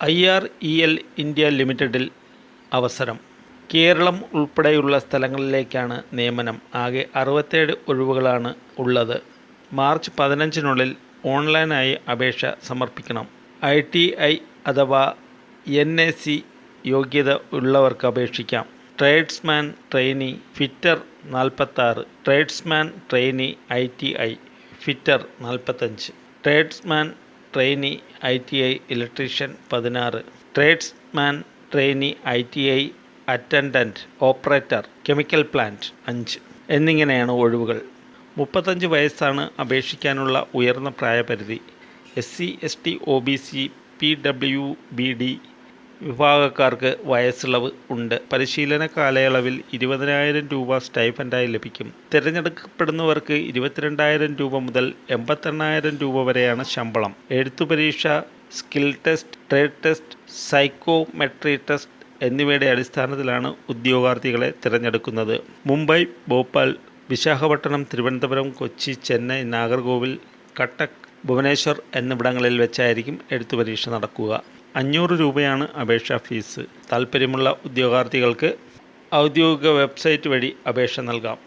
IREL India ലിമിറ്റഡിൽ അവസരം. കേരളം ഉൾപ്പെടെയുള്ള സ്ഥലങ്ങളിലേക്കാണ് നിയമനം. ആകെ 67 ഒഴിവുകളാണ് ഉള്ളത്. മാർച്ച് 15-നുള്ളിൽ ഓൺലൈനായി അപേക്ഷ സമർപ്പിക്കണം. ITI അഥവാ NAC യോഗ്യത ഉള്ളവർക്ക് അപേക്ഷിക്കാം. Tradesman trainee fitter 46, tradesman trainee ITI fitter 45, tradesman trainee ITI electrician 16, tradesman trainee ITI attendant operator chemical plant 5 എന്നിങ്ങനെയാണ് ഒഴിവുകൾ. 35 വയസ്സാണ് അപേക്ഷിക്കാനുള്ള ഉയർന്ന പ്രായപരിധി. SC, ST, OBC, PWBD വിഭാഗക്കാർക്ക് വയസ്സിളവ് ഉണ്ട്. പരിശീലന കാലയളവിൽ 20,000 രൂപ സ്റ്റൈഫൻഡായി ലഭിക്കും. തിരഞ്ഞെടുക്കപ്പെടുന്നവർക്ക് 22,000 രൂപ മുതൽ 88,000 രൂപ വരെയാണ് ശമ്പളം. എഴുത്തുപരീക്ഷ, skill test, trade test, psychometry test എന്നിവയുടെ അടിസ്ഥാനത്തിലാണ് ഉദ്യോഗാർത്ഥികളെ തിരഞ്ഞെടുക്കുന്നത്. മുംബൈ, ഭോപ്പാൽ, വിശാഖപട്ടണം, തിരുവനന്തപുരം, കൊച്ചി, ചെന്നൈ, നാഗർകോവിൽ, കട്ടക്ക്, ഭുവനേശ്വർ എന്നിവിടങ്ങളിൽ വെച്ചായിരിക്കും എഴുത്തുപരീക്ഷ നടക്കുക. 500 രൂപയാണ് അപേക്ഷാ ഫീസ്. താൽപ്പര്യമുള്ള ഉദ്യോഗാർത്ഥികൾക്ക് ഔദ്യോഗിക വെബ്സൈറ്റ് വഴി അപേക്ഷ നൽകാം.